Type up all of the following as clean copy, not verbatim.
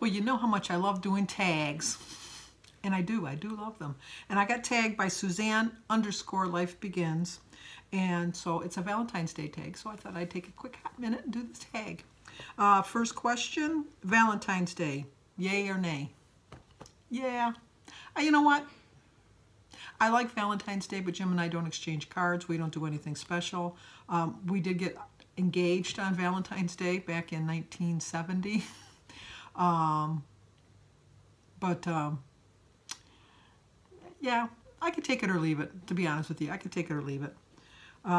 Well, you know how much I love doing tags. And I do love them. And I got tagged by Suzanne_Life_Begins. And so it's a Valentine's Day tag. So I thought I'd take a quick hot minute and do the tag. First question, Valentine's Day, yay or nay? Yeah. You know what? I like Valentine's Day, but Jim and I don't exchange cards. We don't do anything special. We did get engaged on Valentine's Day back in 1970. Yeah, I could take it or leave it, to be honest with you. I could take it or leave it.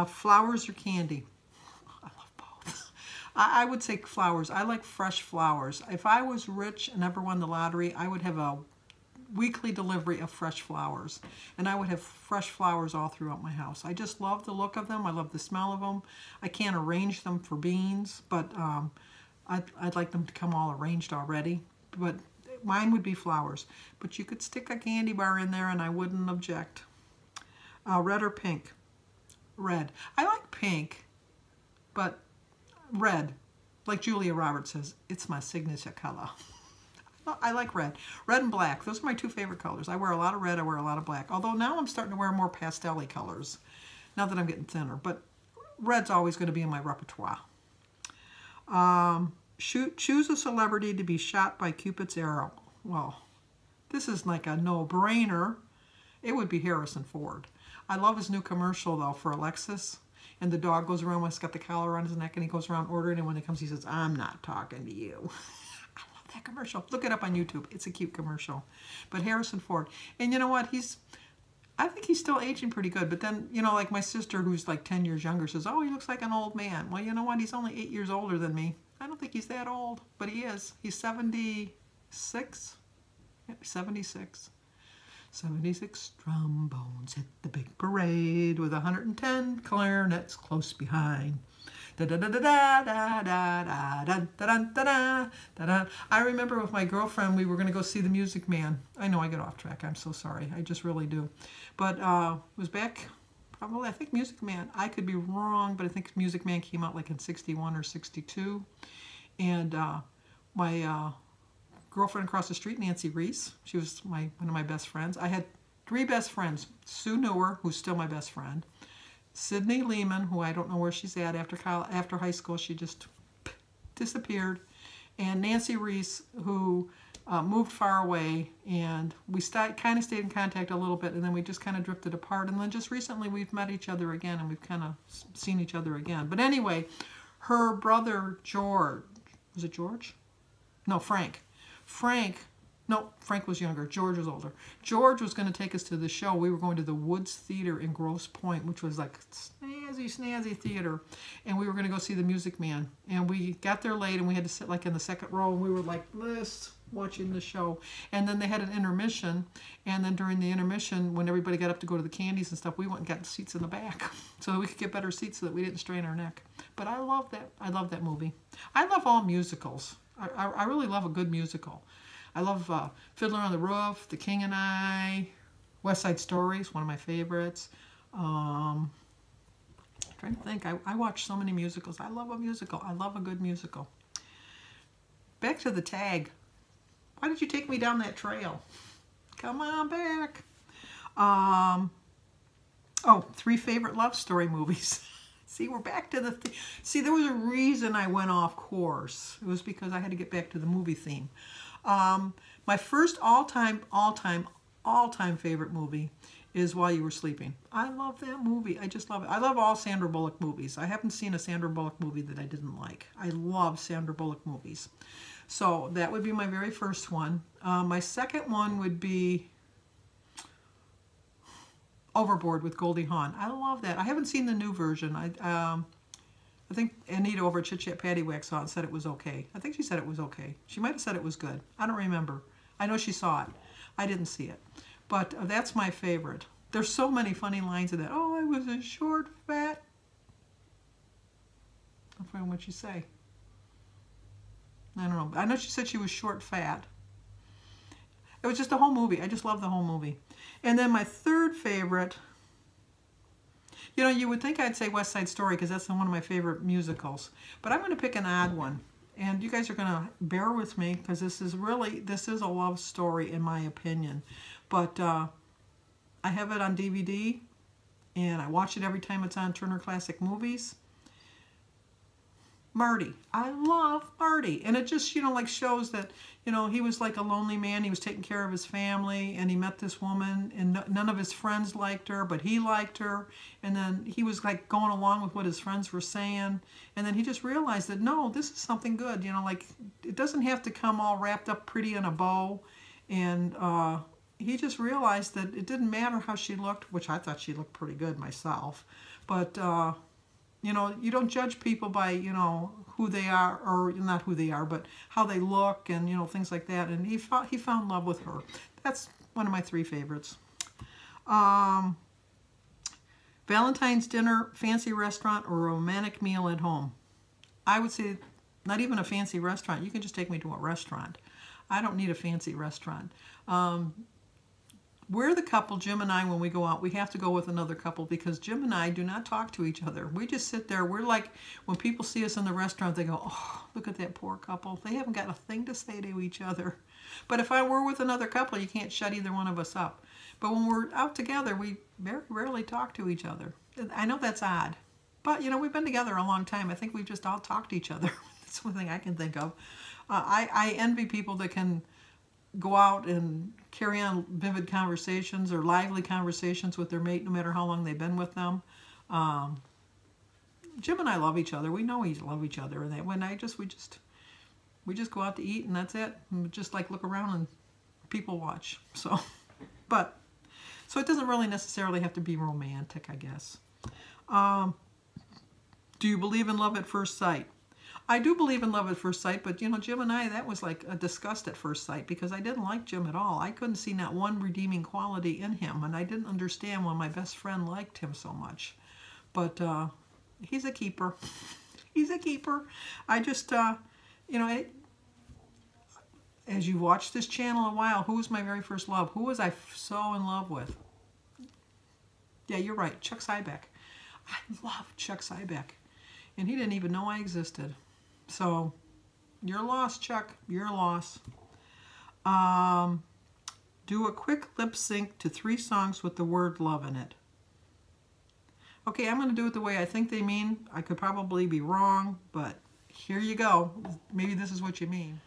Flowers or candy? I love both. I would say flowers. I like fresh flowers. If I was rich and ever won the lottery, I would have a weekly delivery of fresh flowers. And I would have fresh flowers all throughout my house. I just love the look of them. I love the smell of them. I can't arrange them for beans, but I'd like them to come all arranged already. But mine would be flowers. But you could stick a candy bar in there and I wouldn't object. Red or pink? Red. I like pink, but red. Like Julia Roberts says, it's my signature color. I like red. Red and black. Those are my two favorite colors. I wear a lot of red. I wear a lot of black. Although now I'm starting to wear more pastel-y colors. Now that I'm getting thinner. But red's always going to be in my repertoire. Choose a celebrity to be shot by Cupid's arrow. Well, this is like a no-brainer. It would be Harrison Ford. I love his new commercial, though, for Alexis. And the dog goes around, he's got the collar on his neck, and he goes around ordering, and when he comes, he says, I'm not talking to you. That commercial. Look it up on YouTube. It's a cute commercial. But Harrison Ford. And you know what? I think he's still aging pretty good. But then, you know, like my sister who's like 10 years younger says, oh, he looks like an old man. Well, you know what? He's only 8 years older than me. I don't think he's that old, but he is. He's 76. Yeah, 76. 76 trombones hit the big parade with 110 clarinets close behind. I remember with my girlfriend, we were going to go see The Music Man. I know I get off track. I'm so sorry. I just really do. But it was back, probably, I think Music Man. I could be wrong, but I think Music Man came out like in 61 or 62. And my girlfriend across the street, Nancy Reese, she was one of my best friends. I had 3 best friends. Sue Newer, who's still my best friend. Sydney Lehman, who I don't know where she's at after high school. She just disappeared. And Nancy Reese, who moved far away. And we kind of stayed in contact a little bit, and then we just kind of drifted apart. And then just recently we've met each other again, and we've kind of seen each other again. But anyway, her brother George, was it George? No, Frank. No, Frank was younger. George was older. George was going to take us to the show. We were going to the Woods Theater in Grosse Pointe, which was like snazzy theater. And we were going to go see The Music Man. And we got there late, and we had to sit like in the second row, and we were like this, watching the show. And then they had an intermission. And then during the intermission, when everybody got up to go to the candies and stuff, we went and got seats in the back so that we could get better seats so that we didn't strain our neck. But I love that. I love that movie. I love all musicals. I really love a good musical. I love Fiddler on the Roof, The King and I, West Side Story is one of my favorites. I'm trying to think. I watch so many musicals. I love a musical. I love a good musical. Back to the tag. Why did you take me down that trail? Come on back. 3 favorite love story movies. See, we're back to see, there was a reason I went off course. It was because I had to get back to the movie theme. My first all-time favorite movie is While You Were Sleeping. I love that movie. I just love it. I love all Sandra Bullock movies. I haven't seen a Sandra Bullock movie that I didn't like. I love Sandra Bullock movies. So that would be my very first one. My second one would be Overboard with Goldie Hawn. I love that. I haven't seen the new version. I think Anita over at Chit Chat Paddywhack saw it and said it was okay. I think she said it was okay. She might have said it was good. I don't remember. I know she saw it. I didn't see it. But that's my favorite. There's so many funny lines in that. Oh, I was a short, fat... I don't know what she say. I don't know. I know she said she was short, fat. It was just the whole movie. I just love the whole movie. And then my third favorite, you know, you would think I'd say West Side Story because that's one of my favorite musicals. But I'm going to pick an odd one. And you guys are going to bear with me because this is a love story in my opinion. But I have it on DVD and I watch it every time it's on Turner Classic Movies. Marty. I love Marty. And it just, like shows that, he was like a lonely man. He was taking care of his family and he met this woman and none of his friends liked her, but he liked her. And then he was like going along with what his friends were saying. And then he just realized that, no, this is something good. Like it doesn't have to come all wrapped up pretty in a bow. And he just realized that it didn't matter how she looked, which I thought she looked pretty good myself. But, you don't judge people by, who they are, or not who they are, but how they look and, things like that. And he found love with her. That's one of my 3 favorites. Valentine's dinner, fancy restaurant, or romantic meal at home. I would say not even a fancy restaurant. You can just take me to a restaurant. I don't need a fancy restaurant. We're the couple, Jim and I, when we go out, we have to go with another couple because Jim and I do not talk to each other. We just sit there. We're like, when people see us in the restaurant, they go, oh, look at that poor couple. They haven't got a thing to say to each other. But if I were with another couple, you can't shut either one of us up. But when we're out together, we very rarely talk to each other. I know that's odd. But, we've been together a long time. I think we've just all talked to each other. That's one thing I can think of. I envy people that can go out and carry on vivid conversations or lively conversations with their mate no matter how long they've been with them. Jim and I love each other. We know we love each other. And that when we just go out to eat and that's it. And we just like look around and people watch. So it doesn't really necessarily have to be romantic, I guess. Do you believe in love at first sight? I do believe in love at first sight, but Jim and I, that was like a disgust at first sight because I didn't like Jim at all. I couldn't see not one redeeming quality in him, and I didn't understand why my best friend liked him so much. But he's a keeper. He's a keeper. I just, as you watched this channel a while, who was my very first love? Who was I so in love with? Yeah, you're right, Chuck Cybeck. I love Chuck Cybeck, and he didn't even know I existed. So, you're lost, Chuck. You're lost. Do a quick lip sync to 3 songs with the word love in it. Okay, I'm going to do it the way I think they mean. I could probably be wrong, but here you go. Maybe this is what you mean.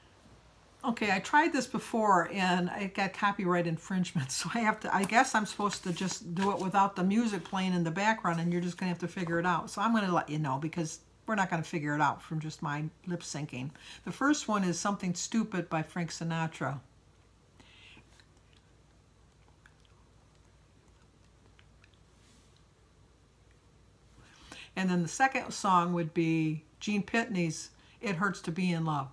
Okay, I tried this before and I got copyright infringement, so I guess I'm supposed to just do it without the music playing in the background and you're just going to have to figure it out. So I'm going to let you know because we're not going to figure it out from just my lip syncing. The first one is Something Stupid by Frank Sinatra. And then the second song would be Gene Pitney's It Hurts to Be in Love.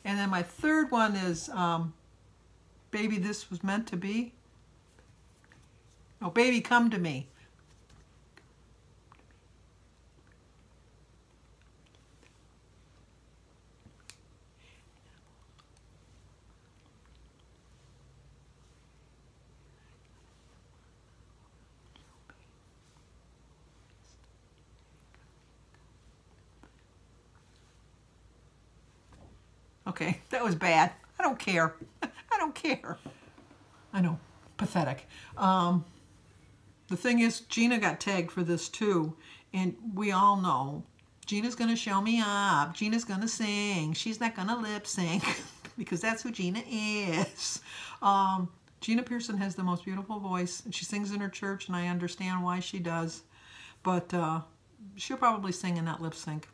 And then my third one is Baby This Was Meant to Be. Oh, Baby Come to Me. Okay, that was bad. I don't care. I don't care. I know, pathetic. The thing is, Gina got tagged for this too, and we all know Gina's going to show me up. Gina's going to sing. She's not going to lip sync because that's who Gina is. Gina Pearson has the most beautiful voice, and she sings in her church, and I understand why she does, but she'll probably sing and not lip sync.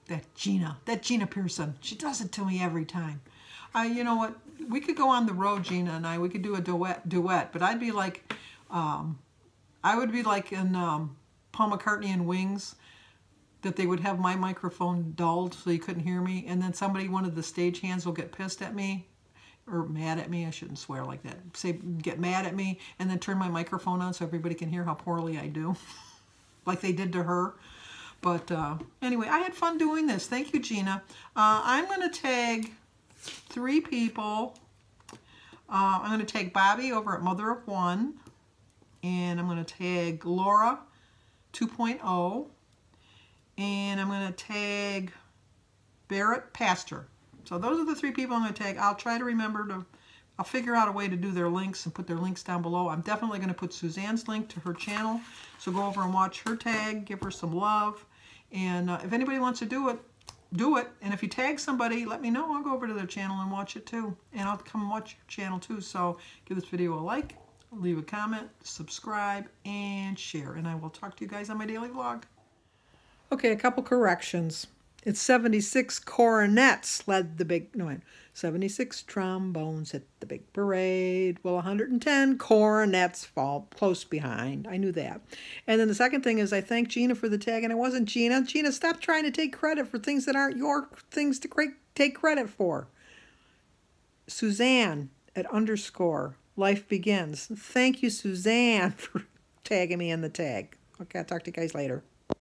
That Gina Pearson, she does it to me every time. You know what? We could go on the road, Gina and I. We could do a duet, but I'd be like, I would be like in Paul McCartney and Wings, that they would have my microphone dulled so you couldn't hear me, and then one of the stage hands will get pissed at me, or mad at me. I shouldn't swear like that. Get mad at me, and then turn my microphone on so everybody can hear how poorly I do, like they did to her. But anyway, I had fun doing this. Thank you, Gina. I'm going to tag 3 people I'm going to tag Bobby over at Mother of One. And I'm going to tag Laura 2.0. And I'm going to tag Barrett Pastor. So those are the 3 people I'm going to tag. I'll try to remember to, I'll figure out a way to do their links and put their links down below. I'm definitely going to put Suzanne's link to her channel. So go over and watch her tag, give her some love. And if anybody wants to do it, do it. And if you tag somebody, let me know. I'll go over to their channel and watch it too. And I'll come and watch your channel too. So give this video a like, leave a comment, subscribe, and share. And I will talk to you guys on my daily vlog. Okay, a couple corrections. It's 76 cornets led the big, no, 76 trombones at the big parade. Well, 110 cornets fall close behind. I knew that. And then the second thing is I thank Gina for the tag, and it wasn't Gina. Gina, stop trying to take credit for things that aren't your things to take credit for. Suzanne at _ Life Begins. Thank you, Suzanne, for tagging me in the tag. Okay, I'll talk to you guys later.